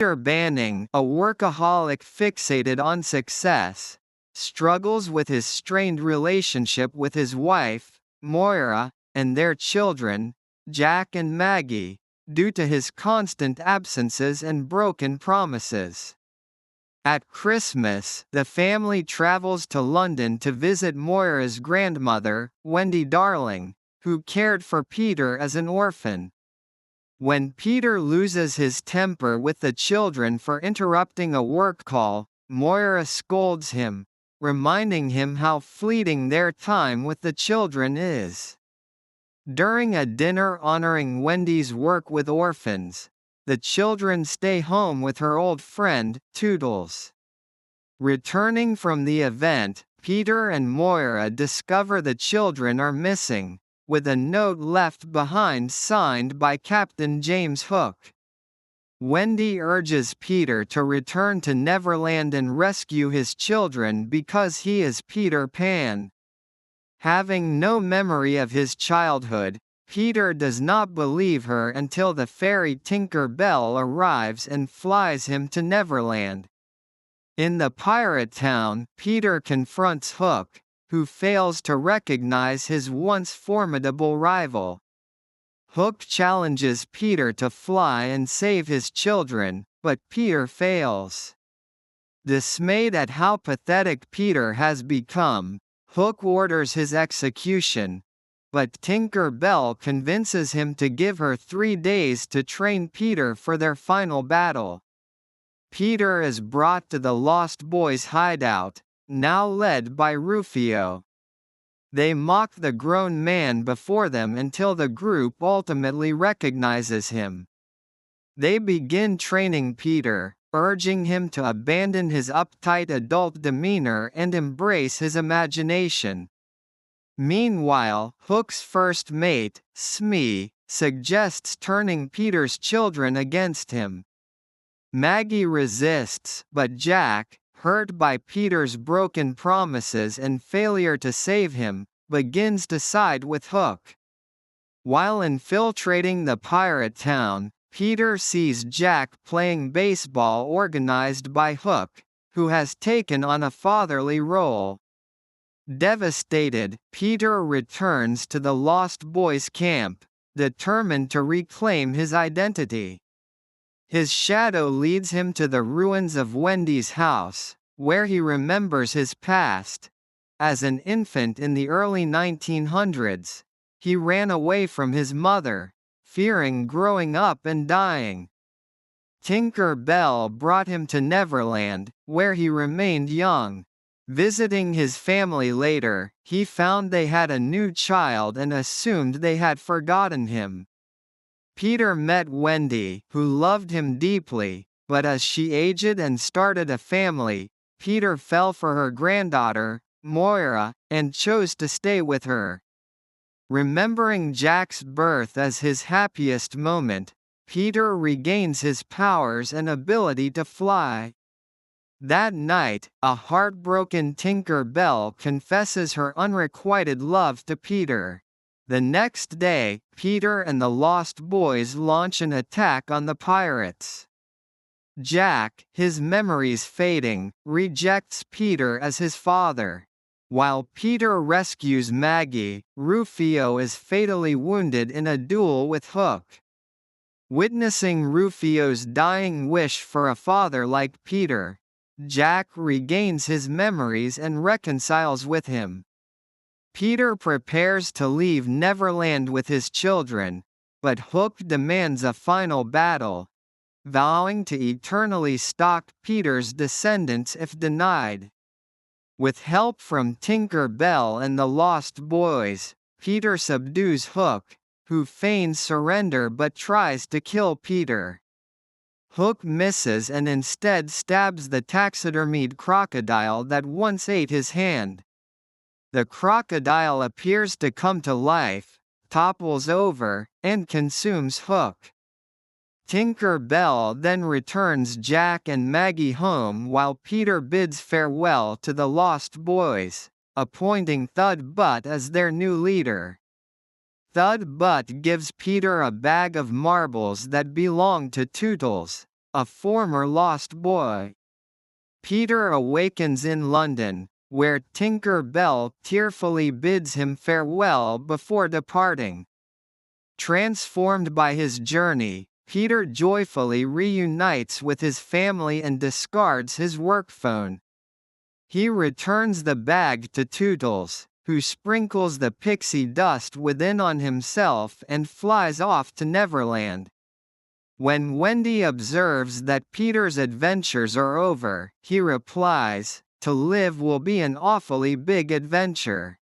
Peter Banning, a workaholic fixated on success, struggles with his strained relationship with his wife, Moira, and their children, Jack and Maggie, due to his constant absences and broken promises. At Christmas, the family travels to London to visit Moira's grandmother, Wendy Darling, who cared for Peter as an orphan. When Peter loses his temper with the children for interrupting a work call, Moira scolds him, reminding him how fleeting their time with the children is. During a dinner honoring Wendy's work with orphans, the children stay home with her old friend, Tootles. Returning from the event, Peter and Moira discover the children are missing, with a note left behind signed by Captain James Hook. Wendy urges Peter to return to Neverland and rescue his children because he is Peter Pan. Having no memory of his childhood, Peter does not believe her until the fairy Tinker Bell arrives and flies him to Neverland. In the pirate town, Peter confronts Hook, who fails to recognize his once formidable rival. Hook challenges Peter to fly and save his children, but Peter fails. Dismayed at how pathetic Peter has become, Hook orders his execution, but Tinker Bell convinces him to give her 3 days to train Peter for their final battle. Peter is brought to the Lost Boys' hideout, now led by Rufio. They mock the grown man before them until the group ultimately recognizes him. They begin training Peter, urging him to abandon his uptight adult demeanor and embrace his imagination. Meanwhile, Hook's first mate, Smee, suggests turning Peter's children against him. Maggie resists, but Jack, hurt by Peter's broken promises and failure to save him, begins to side with Hook. While infiltrating the pirate town, Peter sees Jack playing baseball organized by Hook, who has taken on a fatherly role. Devastated, Peter returns to the Lost Boys camp, determined to reclaim his identity. His shadow leads him to the ruins of Wendy's house, where he remembers his past. As an infant in the early 1900s, he ran away from his mother, fearing growing up and dying. Tinker Bell brought him to Neverland, where he remained young. Visiting his family later, he found they had a new child and assumed they had forgotten him. Peter met Wendy, who loved him deeply, but as she aged and started a family, Peter fell for her granddaughter, Moira, and chose to stay with her. Remembering Jack's birth as his happiest moment, Peter regains his powers and ability to fly. That night, a heartbroken Tinker Bell confesses her unrequited love to Peter. The next day, Peter and the Lost Boys launch an attack on the pirates. Jack, his memories fading, rejects Peter as his father. While Peter rescues Maggie, Rufio is fatally wounded in a duel with Hook. Witnessing Rufio's dying wish for a father like Peter, Jack regains his memories and reconciles with him. Peter prepares to leave Neverland with his children, but Hook demands a final battle, vowing to eternally stalk Peter's descendants if denied. With help from Tinker Bell and the Lost Boys, Peter subdues Hook, who feigns surrender but tries to kill Peter. Hook misses and instead stabs the taxidermied crocodile that once ate his hand. The crocodile appears to come to life, topples over, and consumes Hook. Tinker Bell then returns Jack and Maggie home while Peter bids farewell to the Lost Boys, appointing Thud Butt as their new leader. Thud Butt gives Peter a bag of marbles that belong to Tootles, a former lost boy. Peter awakens in London, where Tinker Bell tearfully bids him farewell before departing. Transformed by his journey, Peter joyfully reunites with his family and discards his work phone. He returns the bag to Tootles, who sprinkles the pixie dust within on himself and flies off to Neverland. When Wendy observes that Peter's adventures are over, he replies, "To live will be an awfully big adventure."